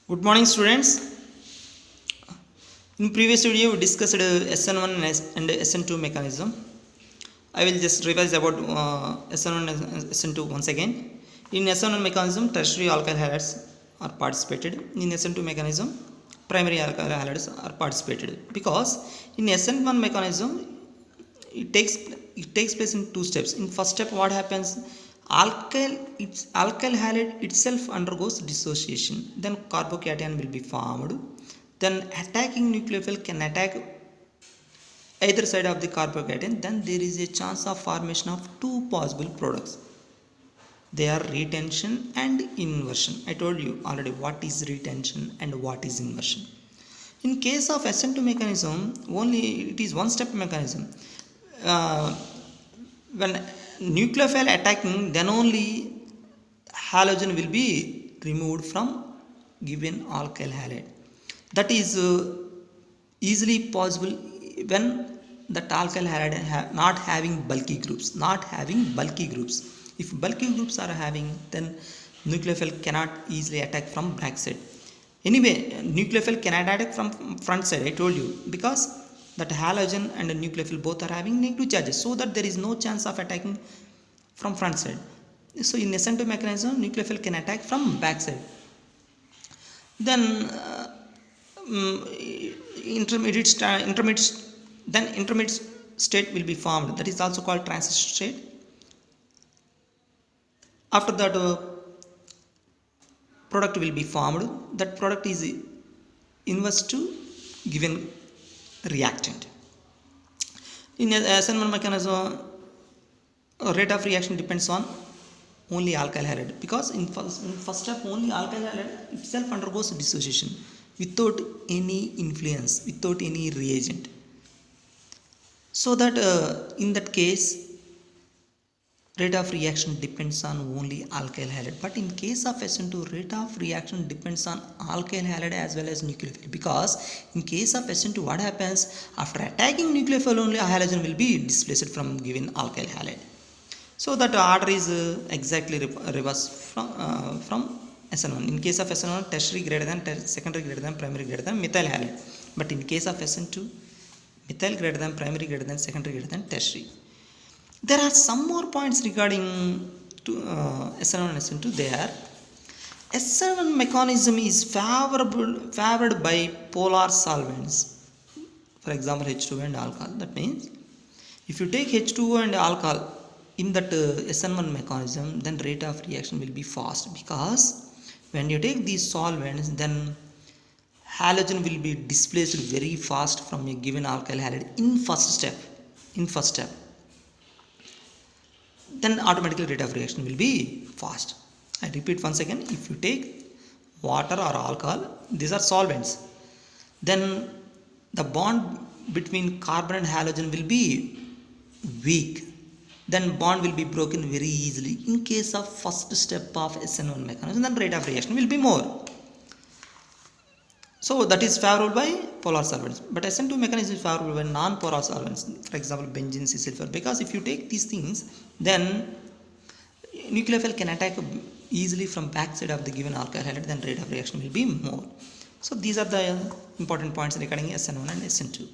Good morning, students. In previous video, we discussed SN1 and SN2 mechanism. I will just revise about SN1 and SN2 once again. In SN1 mechanism, tertiary alkyl halides are participated. In SN2 mechanism, primary alkyl halides are participated. Because in SN1 mechanism, it takes place in two steps. In first step, what happens? Alkyl halide itself undergoes dissociation. Then carbocation will be formed. Then attacking nucleophile can attack either side of the carbocation. Then there is a chance of formation of two possible products. They are retention and inversion. I told you already what is retention and what is inversion. In case of SN2 mechanism, only it is one step mechanism. When nucleophile attacking, then only halogen will be removed from given alkyl halide. That is easily possible when that alkyl halide not having bulky groups. If bulky groups are having, then nucleophile cannot easily attack from back side. Anyway, nucleophile cannot attack from front side, I told you, because that halogen and nucleophile both are having negative charges, so that there is no chance of attacking from front side. So in SN2 mechanism, nucleophile can attack from back side. Then intermediate state will be formed. That is also called transition state. After that, product will be formed. That product is inverse to given reactant. In SN1 mechanism, rate of reaction depends on only alkyl halide, because in first step only alkyl halide itself undergoes dissociation without any influence, without any reagent. So that in that case, rate of reaction depends on only alkyl halide. But in case of SN2, rate of reaction depends on alkyl halide as well as nucleophile, because in case of SN2, what happens? After attacking nucleophile, only a halogen will be displaced from given alkyl halide. So that order is exactly reverse from SN1. In case of SN1, tertiary greater than secondary greater than primary greater than methyl halide. But in case of SN2, methyl greater than primary greater than secondary greater than tertiary. There are some more points regarding SN1 and SN2. There, SN1 mechanism is favored by polar solvents. For example, H2O and alcohol. That means if you take H2O and alcohol in that SN1 mechanism, then rate of reaction will be fast, because when you take these solvents, then halogen will be displaced very fast from a given alkyl halide in first step. Then automatically rate of reaction will be fast. I repeat once again, if you take water or alcohol, these are solvents, then the bond between carbon and halogen will be weak. Then bond will be broken very easily. In case of first step of SN1 mechanism, then rate of reaction will be more. So that is favorable by polar solvents. But SN2 mechanism is favorable by non-polar solvents. For example, benzene, C-sulfur. Because if you take these things, then nucleophile can attack easily from backside of the given alkyl halide. Then rate of reaction will be more. So these are the important points regarding SN1 and SN2.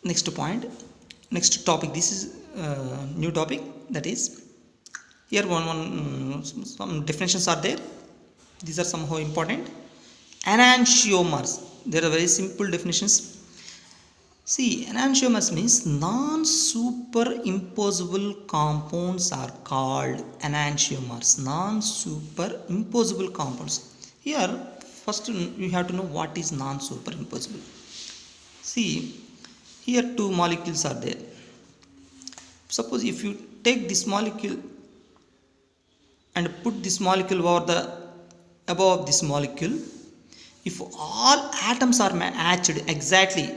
Next point, next topic. This is new topic. That is, here some definitions are there. These are somehow important. Enantiomers. There are very simple definitions. See, enantiomers means non-superimposable compounds are called enantiomers. Non-superimposable compounds. Here, first you have to know what is non-superimposable. See, here two molecules are there. Suppose if you take this molecule and put this molecule above this molecule, if all atoms are matched exactly,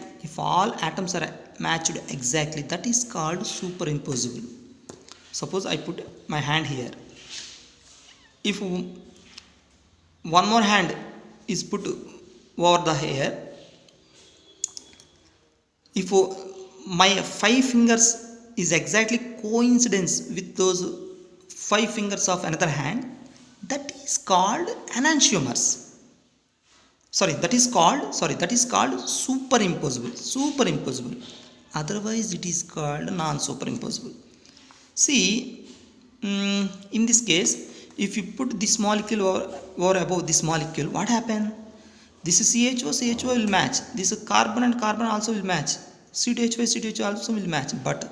that is called superimposable. Suppose I put my hand here. If one more hand is put over the hair, if my 5 fingers is exactly coincidence with those 5 fingers of another hand, that is called enantiomers. That is called superimposable. Otherwise it is called non-superimposable. See, in this case, if you put this molecule over above this molecule, what happen? This is CHO will match. This is carbon and carbon also will match. C2H5 also will match. But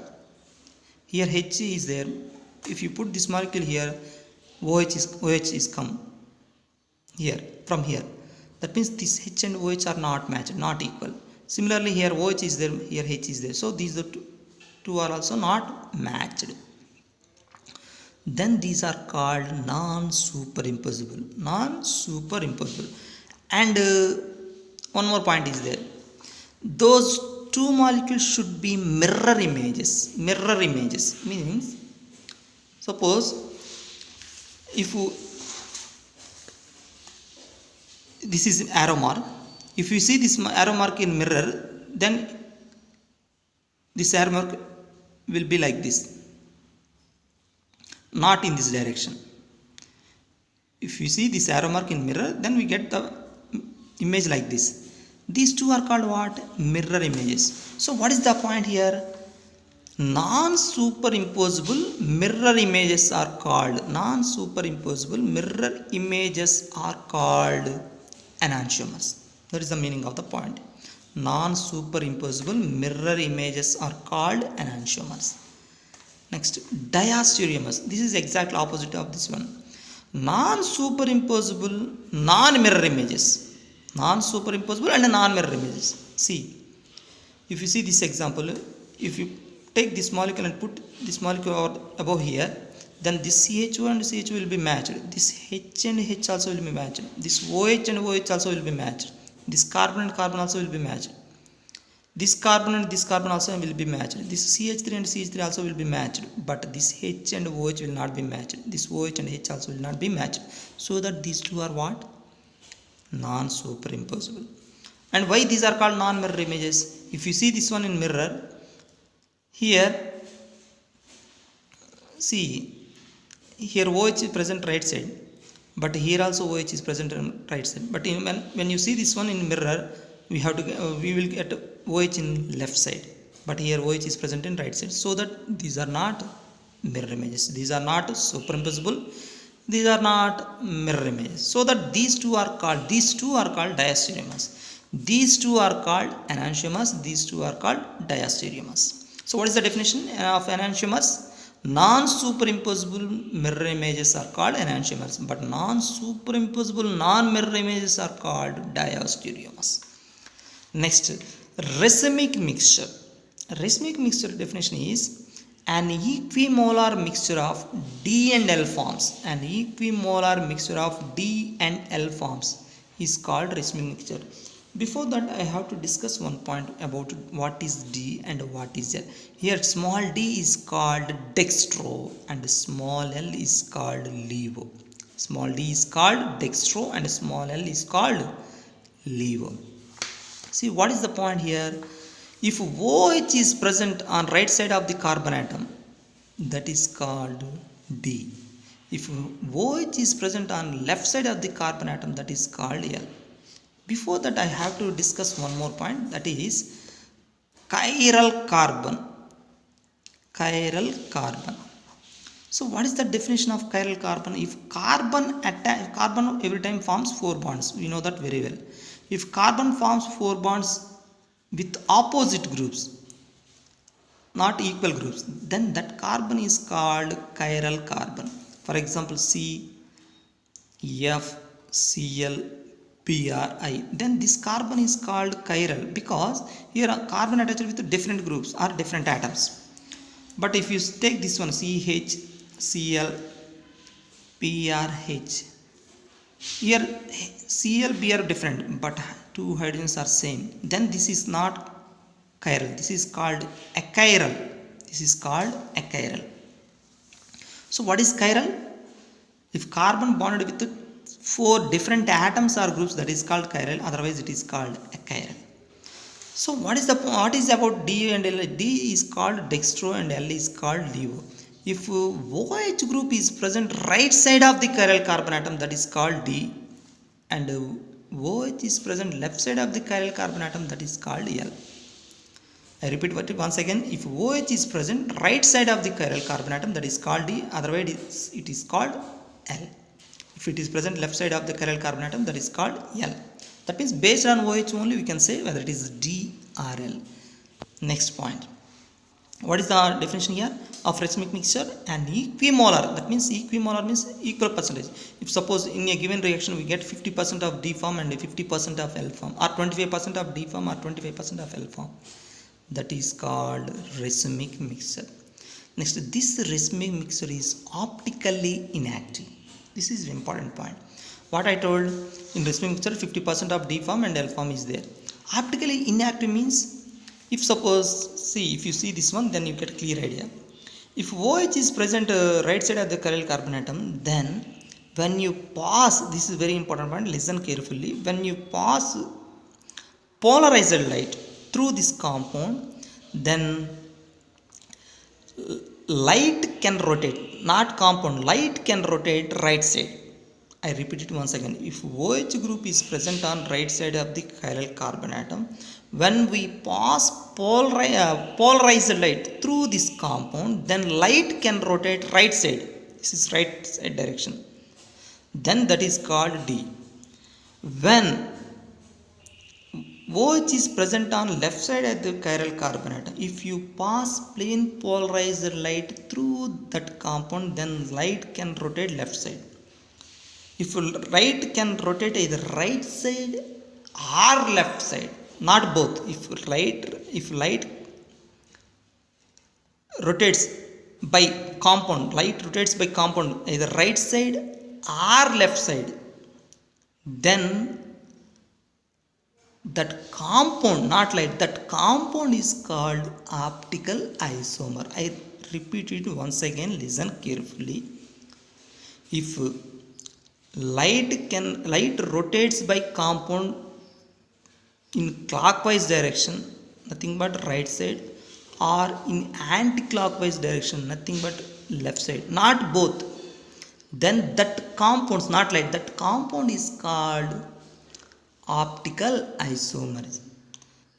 here H is there. If you put this molecule here, OH is come here from here. That means this H and OH are not matched, not equal. Similarly, here OH is there, here H is there. So these two are also not matched. Then these are called non-superimposable. And one more point is there. Those two molecules should be mirror images. Mirror images means, suppose if this is arrow mark. If you see this arrow mark in mirror, then this arrow mark will be like this, not in this direction. If you see this arrow mark in mirror, then we get the image like this. These two are called what? Mirror images. So what is the point here? Non-superimposable mirror images are called enantiomers. That is the meaning of the point. Non-superimposable mirror images are called enantiomers. Next, diastereomers. This is exactly opposite of this one. Non-superimposable non-mirror images. Non-superimposable and non-mirror images. See, if you see this example, if you take this molecule and put this molecule above here, then this CHO and CHO will be matched. This H and H also will be matched. This OH and OH also will be matched. This carbon and carbon also will be matched. This carbon and this carbon also will be matched. This CH3 and CH3 also will be matched. But this H and OH will not be matched. This OH and H also will not be matched. So that these two are what? Non-superimposable. And why these are called non-mirror images? If you see this one in mirror, here, see, here OH is present right side, but here also OH is present on right side. But when you see this one in mirror, we will get OH in left side, but here OH is present in right side. So that these are not mirror images. These are not superimposable. These are not mirror images. So that these two are called diastereomers. These two are called enantiomers. These two are called diastereomers. So what is the definition of enantiomers? Non-superimposable mirror images are called enantiomers, but non-superimposable non-mirror images are called diastereomers. Next, racemic mixture. Racemic mixture definition is an equimolar mixture of D and L forms. An equimolar mixture of D and L forms is called racemic mixture. Before that, I have to discuss one point about what is D and what is L. Here, small d is called dextro and small l is called levo. Small d is called dextro and small l is called levo. See, what is the point here? If OH is present on right side of the carbon atom, that is called D. If OH is present on left side of the carbon atom, that is called L. Before that, I have to discuss one more point, that is chiral carbon. Chiral carbon. So what is the definition of chiral carbon? If carbon every time forms 4 bonds, we know that very well. If carbon forms 4 bonds with opposite groups, not equal groups, then that carbon is called chiral carbon. For example, C, F, Cl, Bri, then this carbon is called chiral because here carbon attached with different groups or different atoms. But if you take this one, CH, Cl, BRH, here Cl, Br are different, but 2 hydrogens are same. Then this is not chiral. This is called achiral. This is called achiral. So what is chiral? If carbon bonded with 4 different atoms or groups, that is called chiral. Otherwise, it is called achiral. So what is about D and L? D is called dextro and L is called levo. If OH group is present right side of the chiral carbon atom, that is called D, and OH is present left side of the chiral carbon atom, that is called L. I repeat once again. If OH is present right side of the chiral carbon atom, that is called D, otherwise it is called L. If it is present left side of the chiral carbon atom, that is called L. That means based on OH only we can say whether it is D or L. Next point. What is the definition here of racemic mixture? An equimolar. That means equimolar means equal percentage. If suppose in a given reaction we get 50% of D form and 50% of L form, or 25% of D form or 25% of L form, that is called racemic mixture. Next, this racemic mixture is optically inactive. This is an important point. What I told, in racemic mixture 50% of D form and L form is there. Optically inactive means, if suppose, see, if you see this one, then you get a clear idea. If OH is present right side of the chiral carbon atom, then when you pass, this is very important point, listen carefully, when you pass polarized light through this compound, then light can rotate, not compound, light can rotate right side. I repeat it once again. If OH group is present on right side of the chiral carbon atom, when we pass polarized light through this compound, then light can rotate right side. This is right side direction. Then that is called D. When OH is present on left side of the chiral carbon atom, if you pass plain polarized light through that compound, then light can rotate left side. If light can rotate either right side or left side, not both. If light rotates by compound, light rotates by compound either right side or left side, then that compound, not light, that compound is called optical isomer. I repeat it once again, listen carefully. If light rotates by compound in clockwise direction, nothing but right side, or in anti-clockwise direction, nothing but left side, not both, then that compound, not light, that compound is called optical isomerism.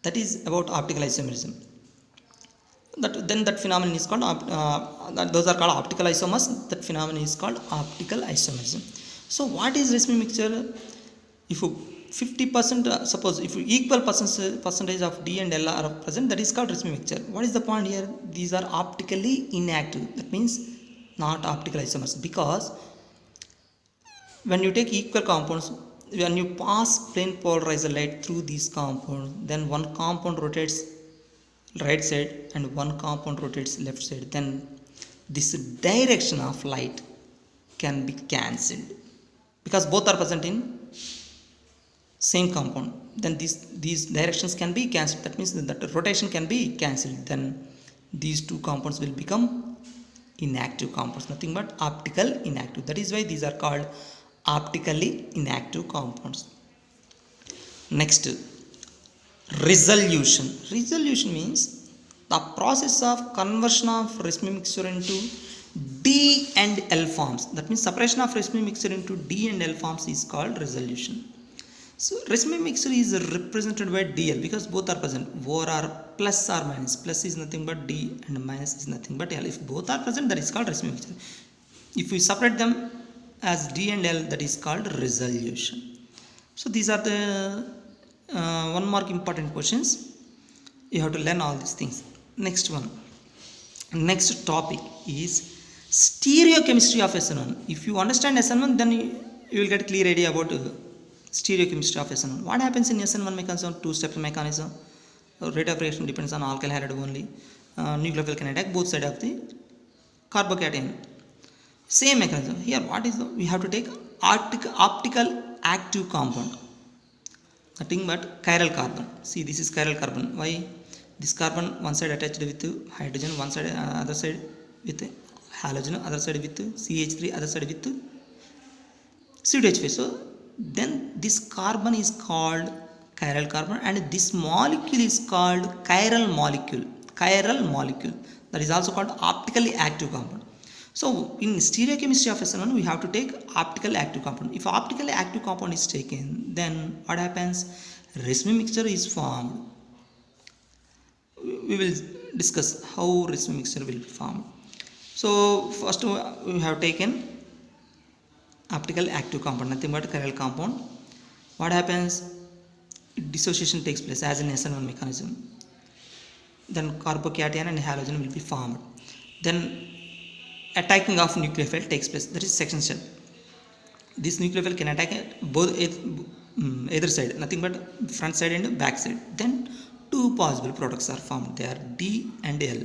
That is about optical isomerism. Then that phenomenon is called those are called optical isomers. That phenomenon is called optical isomerism. So what is racemic mixture? If 50%, suppose if equal percentage of D and L are present, that is called racemic mixture. What is the point here? These are optically inactive. That means not optical isomers, because when you take equal compounds, when you pass plain polarized light through these compounds, then one compound rotates right side and one compound rotates left side, then this direction of light can be cancelled, because both are present in same compound. Then these directions can be cancelled. That means that rotation can be cancelled. Then these two compounds will become inactive compounds, nothing but optical inactive. That is why these are called optically inactive compounds. Next, resolution. Resolution means the process of conversion of racemic mixture into D and L forms. That means separation of racemic mixture into D and L forms is called resolution. So racemic mixture is represented by DL because both are present. Both are plus or minus. Plus is nothing but D and minus is nothing but L. If both are present, that is called racemic mixture. If we separate them as D and L, that is called resolution. So these are the 1 mark important questions. You have to learn all these things. Next one. Next topic is stereochemistry of SN1. If you understand SN1, then you will get a clear idea about stereochemistry of SN1. What happens in SN1 mechanism? Two-step mechanism. Rate of reaction depends on alkyl halide only. Nucleophile can attack both sides of the carbocation. Same mechanism. Here what is we have to take optical active compound. Nothing but chiral carbon. See, this is chiral carbon. Why? This carbon one side attached with hydrogen, one side other side with halogen, other side with CH3, other side with CH5. So then this carbon is called chiral carbon, and this molecule is called chiral molecule. Chiral molecule. That is also called optically active compound. So in stereochemistry of SN1 we have to take optical active compound. If optical active compound is taken, then what happens? Racemic mixture is formed. We will discuss how racemic mixture will be formed. So first we have taken optical active compound, nothing but chiral compound. What happens? Dissociation takes place as in SN1 mechanism. Then carbocation and halogen will be formed. Then attacking of nucleophile takes place, that is section step. This nucleophile can attack both either side, nothing but front side and back side. Then two possible products are formed, they are D and L.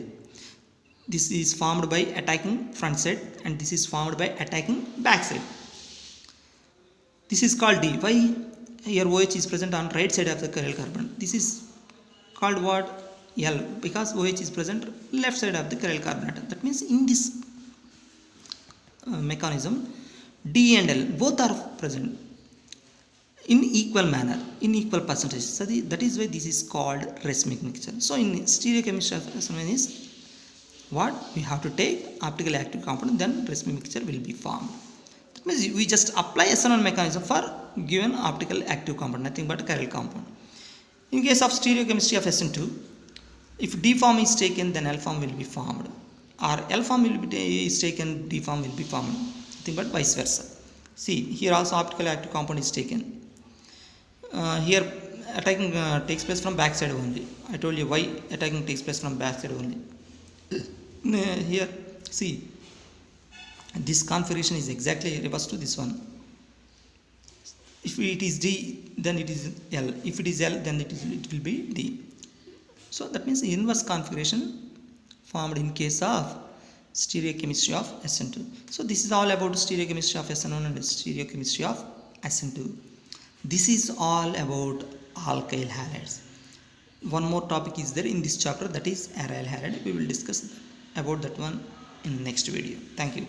This is formed by attacking front side and this is formed by attacking back side. This is called D. Why? Here OH is present on right side of the chiral carbon. This is called what? L, because OH is present left side of the chiral carbonate. That means in this mechanism D and L both are present in equal manner, in equal percentage. So that is why this is called racemic mixture. So in stereochemistry is what? We have to take optical active compound, then racemic mixture will be formed. That means we just apply SN1 mechanism for given optical active compound, nothing but chiral compound. In case of stereochemistry of SN2, if D form is taken, then L form will be formed, or L form will be is taken, D form will be formed, nothing but vice versa. See, here also optical active compound is taken. Here attacking takes place from back side only. I told you why attacking takes place from back side only. Here see, this configuration is exactly reverse to this one. If it is D, then it is L. If it is L, then it will be D. So that means the inverse configuration formed in case of stereochemistry of SN2. So this is all about stereochemistry of SN1 and stereochemistry of SN2. This is all about alkyl halides. One more topic is there in this chapter, that is aryl halide. We will discuss about that one in next video. Thank you.